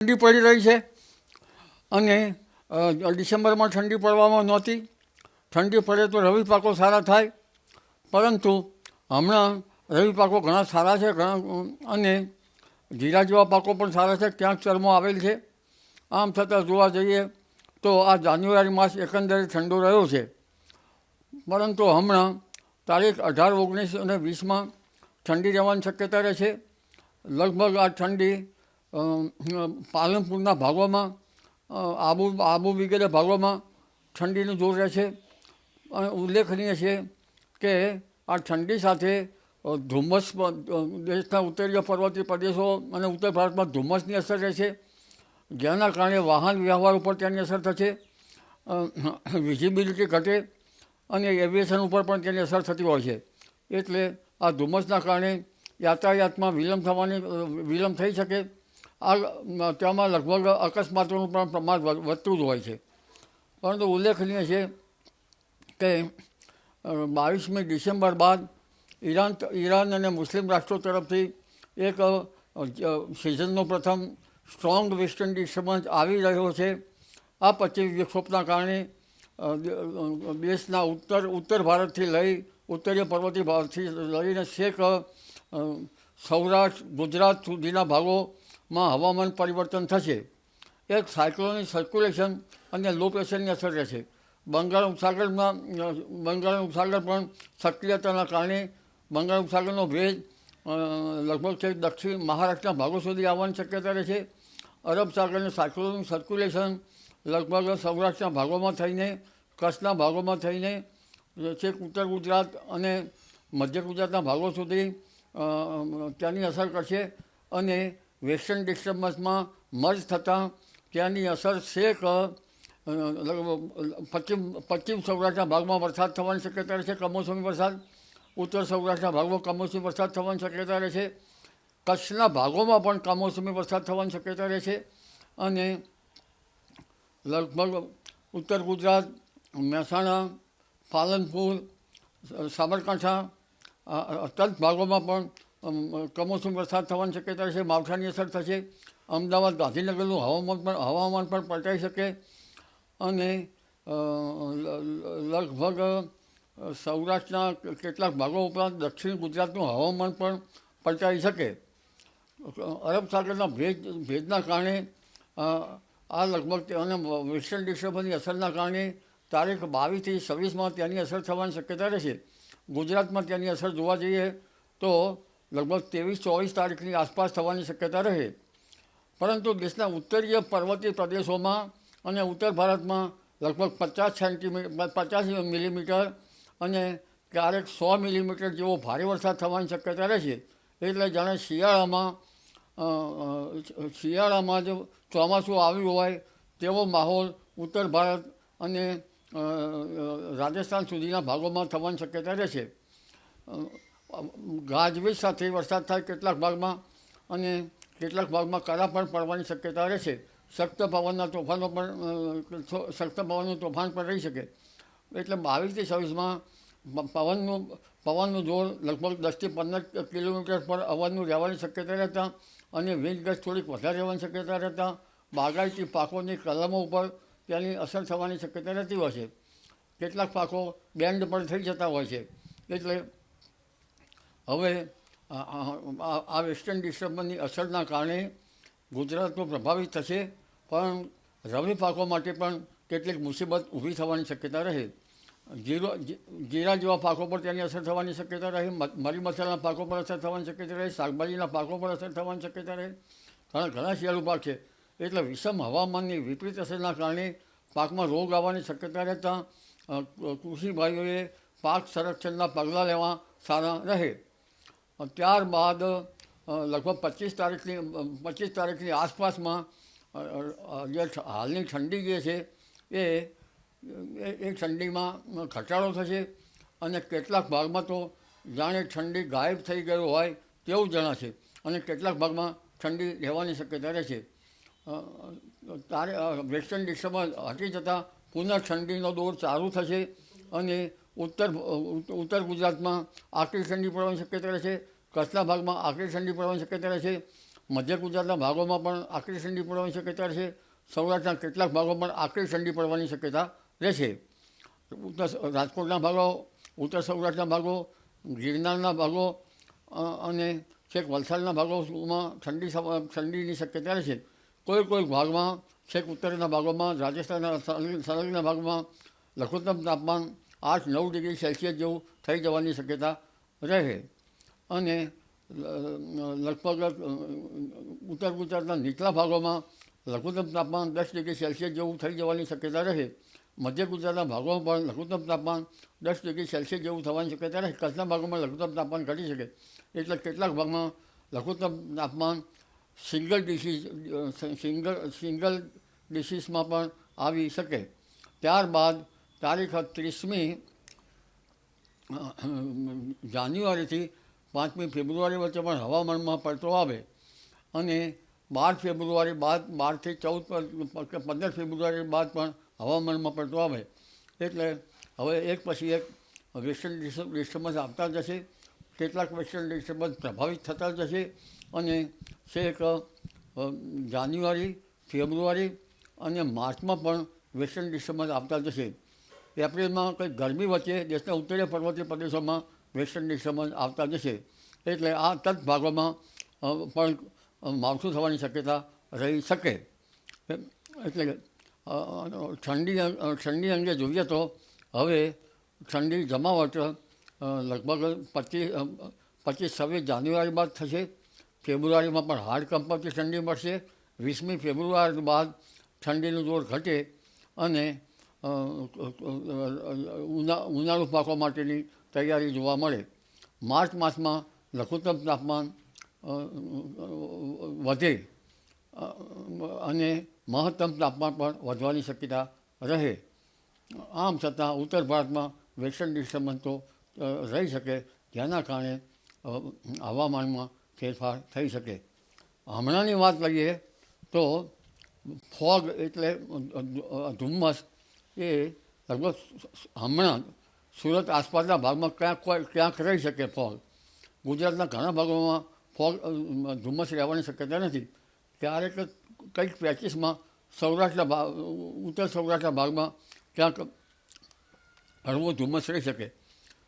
ઠંડી પડી રહી છે અને ડિસેમ્બરમાં ઠંડી પડવામાં નહોતી. ઠંડી પડે તો રવિ પાકો સારા થાય, પરંતુ હમણાં રવિ પાકો ઘણા સારા છે અને જીરા જેવા પાકો પણ સારા છે, ક્યાંક ચરમો આવેલ છે. આમ છતાં જોવા જઈએ તો આ જાન્યુઆરી માસ એકંદરે ઠંડો રહ્યો છે, પરંતુ હમણાં તારીખ 18, 19 અને 20માં ઠંડી રહેવાની શક્યતા રહે છે. લગભગ આ ઠંડી પાલનપુરના ભાગોમાં, આબુ વગેરે ભાગોમાં ઠંડીનું જોર રહે છે. અને ઉલ્લેખનીય છે કે આ ઠંડી સાથે ધુમ્મસ, દેશના ઉત્તરીય પર્વતીય પ્રદેશો અને ઉત્તર ભારતમાં ધુમ્મસની અસર રહે છે, જેના કારણે વાહન વ્યવહાર ઉપર તેની અસર થશે, વિઝિબિલિટી ઘટે અને એવિએશન ઉપર પણ તેની અસર થતી હોય છે. એટલે આ ધુમ્મસના કારણે યાતાયાતમાં વિલંબ થઈ શકે. તેમાં લગભગ અકસ્માતોનું પણ પ્રમાણ વધતું જ હોય છે. પરંતુ ઉલ્લેખનીય છે કે 22મી ડિસેમ્બર બાદ ઈરાન અને મુસ્લિમ રાષ્ટ્રો તરફથી એક સિઝનનો પ્રથમ સ્ટ્રોંગ વેસ્ટર્ન ડિસ્ટર્બન્સ આવી રહ્યો છે. આ પશ્ચિમ વિક્ષોભના કારણે દેશના ઉત્તર ભારતથી લઈ ઉત્તરીય પર્વતીય ભારતથી લઈને છેક સૌરાષ્ટ્ર, ગુજરાત સુધીના ભાગોમાં હવામાન પરિવર્તન થશે. એક સાયક્લોનિક સર્ક્યુલેશન અને લો પ્રેશરની અસર રહેશે. બંગાળ ઉપસાગર પણ સક્રિયતાના કારણે બંગાળ ઉપસાગરનો ભેજ લગભગ છે દક્ષિણ મહારાષ્ટ્રના ભાગો સુધી આવવાની શક્યતા રહે છે. અરબ સાગરનું સાયક્લોનિક સર્ક્યુલેશન લગભગ સૌરાષ્ટ્રના ભાગોમાં થઈને, કચ્છના ભાગોમાં થઈને છેક ઉત્તર ગુજરાત અને મધ્ય ગુજરાતના ભાગો સુધી ત્યાંની અસર કરશે અને વેસ્ટર્ન ડિસ્ટર્બન્સમાં મર્જ થતાં ત્યાંની અસર છેક પશ્ચિમ સૌરાષ્ટ્રના ભાગમાં વરસાદ થવાની શક્યતા રહેશે, કમોસમી વરસાદ. ઉત્તર સૌરાષ્ટ્રના ભાગમાં કમોસમી વરસાદ થવાની શક્યતા રહેશે. કચ્છના ભાગોમાં પણ કમોસમી વરસાદ થવાની શક્યતા રહેશે અને લગભગ ઉત્તર ગુજરાત, મહેસાણા, પાલનપુર, સાબરકાંઠા તદ ભાગોમાં પણ કમોસમી વરસાદ થવાની શક્યતા રહેશે. માવઠાની અસર થશે. અમદાવાદ, ગાંધીનગરનું હવામાન પણ પલટાઈ શકે અને લગભગ સૌરાષ્ટ્રના કેટલાક ભાગો ઉપરાંત દક્ષિણ ગુજરાતનું હવામાન પણ પલટાઈ શકે. અરબ સાગરના ભેજના કારણે આ લગભગ અને વેસ્ટર્ન ડિસ્ટર્બન્સની અસરના કારણે તારીખ 22થી 26માં તેની અસર થવાની શક્યતા રહેશે. ગુજરાતમાં તેની અસર જોવા જઈએ તો લગભગ 23-24 તારીખની આસપાસ થવાની શક્યતા રહે. પરંતુ દેશના ઉત્તરીય પર્વતીય પ્રદેશોમાં અને ઉત્તર ભારતમાં લગભગ 50 મિલીમીટર અને ક્યારેક 100 મિલીમીટર જેવો ભારે વરસાદ થવાની શક્યતા રહેશે. એટલે જાણે શિયાળામાં જો ચોમાસું આવ્યું હોય તેવો માહોલ ઉત્તર ભારત અને રાજસ્થાન સુધીના ભાગોમાં થવાની શક્યતા રહેશે. ગાજવીજ સાથે વરસાદ થાય કેટલાક ભાગમાં અને કેટલાક ભાગમાં કરા પણ પડવાની શક્યતા રહેશે. સખ્ત પવનનું તોફાન પણ રહી શકે. એટલે 22થી 26માં પવનનું જોર લગભગ 10થી 15 કિલોમીટર પર અવરનું રહેવાની શક્યતા રહેતા અને વિન્ડ ગસ્ટ થોડીક વધારે રહેવાની શક્યતા રહેતા બાગાયતી પાકોની કલમો ઉપર તેની અસર થવાની શક્યતા રહેતી હોય છે. કેટલાક પાકો બેન્ડ પણ થઈ જતા હોય છે. એટલે હવે આ વેસ્ટર્ન ડિસ્ટર્બન્સની અસરના કારણે ગુજરાત તો પ્રભાવિત થશે, પણ રવિ પાકો માટે પણ કેટલીક મુસીબત ઊભી થવાની શક્યતા રહે. જીરા જેવા પાકો પર તેની અસર થવાની શક્યતા રહે. મરી મસાલાના પાકો પર અસર થવાની શક્યતા રહે. શાકભાજીના પાકો પર અસર થવાની શક્યતા રહે. કારણ ઘણા શિયાળુ પાક છે એટલે વિષમ હવામાનની વિપરીત અસરના કારણે પાકમાં રોગ આવવાની શક્યતા રહેતા કૃષિભાઈઓએ પાક સંરક્ષણના પગલાં લેવા સારા રહે. ત્યારબાદ લગભગ 25 તારીખની આસપાસમાં જે હાલની ઠંડી જે છે એ ઠંડીમાં ઘટાડો થશે અને કેટલાક ભાગમાં તો જાણે ઠંડી ગાયબ થઈ ગયું હોય તેવું જણાશે અને કેટલાક ભાગમાં ઠંડી રહેવાની શક્યતા રહેશે. વેસ્ટર્ન ડિસ્ટર્બન્સ હટી જતાં પુનઃ ઠંડીનો દોર ચાલુ થશે અને ઉત્તર ગુજરાતમાં આકરી ઠંડી પડવાની શક્યતા રહેશે. કચ્છના ભાગમાં આકરી ઠંડી પડવાની શક્યતા રહેશે. મધ્ય ગુજરાતના ભાગોમાં પણ આકરી ઠંડી પડવાની શક્યતા રહેશે. સૌરાષ્ટ્રના કેટલાક ભાગોમાં પણ આકરી ઠંડી પડવાની શક્યતા રહેશે. ઉત્તર રાજકોટના ભાગો, ઉત્તર સૌરાષ્ટ્રના ભાગો, ગિરનારના ભાગો અને છેક વલસાડના ભાગોમાં ઠંડીની શક્યતા રહેશે. કોઈ ભાગમાં છેક ઉત્તરના ભાગોમાં, રાજસ્થાનના સંલગ્ન ભાગમાં લઘુત્તમ તાપમાન 8-9 ડિગ્રી સેલ્સિયસ જેવું થઈ જવાની શક્યતા રહે. અને લગભગ ઉત્તર ગુજરાતના નીચલા ભાગોમાં લઘુત્તમ તાપમાન 10 ડિગ્રી સેલ્સિયસ જેવું થઈ જવાની શક્યતા રહે. મધ્ય ગુજરાતના ભાગોમાં પણ લઘુત્તમ તાપમાન 10 ડિગ્રી સેલ્સિયસ જેવું થવાની શક્યતા રહે. કચ્છના ભાગોમાં લઘુત્તમ તાપમાન ઘટી શકે, એટલે કેટલાક ભાગમાં લઘુત્તમ તાપમાન સિંગલ ડિસિસમાં પણ આવી શકે. ત્યારબાદ તારીખ 30મી જાન્યુઆરીથી 5મી ફેબ્રુઆરી વચ્ચે પણ હવામાનમાં પલટો આવે અને 12 ફેબ્રુઆરી બાદ 12થી 14 કે 15 ફેબ્રુઆરી બાદ પણ હવામાનમાં પલટો આવે. એટલે હવે એક પછી એક વેસ્ટર્ન ડિસ્ટર્બન્સ આવતા જશે. કેટલાક વેસ્ટર્ન ડિસ્ટર્બન્સ પ્રભાવિત થતા જશે અને છેક જાન્યુઆરી, ફેબ્રુઆરી અને માર્ચમાં પણ વેસ્ટર્ન ડિસ્ટર્બન્સ આવતા જશે. એપ્રિલમાં કંઈક ગરમી વચ્ચે દેશના ઉત્તરીય પર્વતીય પ્રદેશોમાં વેસ્ટર્ન ડિસ્ટર્બન્સ આવતા જશે. એટલે આ તટ ભાગોમાં પણ માવઠું થવાની શક્યતા રહી શકે. એટલે ઠંડી અંગે જોઈએ તો હવે ઠંડી જમાવટ લગભગ 25-26 જાન્યુઆરી બાદ થશે. ફેબ્રુઆરીમાં પણ હાડ કંપનથી ઠંડી મળશે. 20મી ફેબ્રુઆરી બાદ ઠંડીનું જોર ઘટે અને ઉનાળુ પાકો માટેની તૈયારી જોવા મળે. માર્ચ માસમાં લઘુત્તમ તાપમાન વધે અને મહત્તમ તાપમાન પણ વધવાની શક્યતા રહે. આમ છતાં ઉત્તર ભારતમાં વેસ્ટર્ન ડિસ્ટર્બન્સ તો રહી શકે, જેના કારણે હવામાનમાં ફેરફાર થઈ શકે. હમણાંની વાત કરીએ તો ફોગ એટલે ધુમ્મસ એ લગભગ હમણાં સુરત આસપાસના ભાગમાં ક્યાંક રહી શકે ફોગ. ગુજરાતના ઘણા ભાગોમાં ફોગ ધુમ્મસ રહેવાની શક્યતા નથી. ક્યારેક કંઈક પેચીસમાં ઉત્તર સૌરાષ્ટ્રના ભાગમાં ક્યાંક હળવો ધુમ્મસ રહી શકે.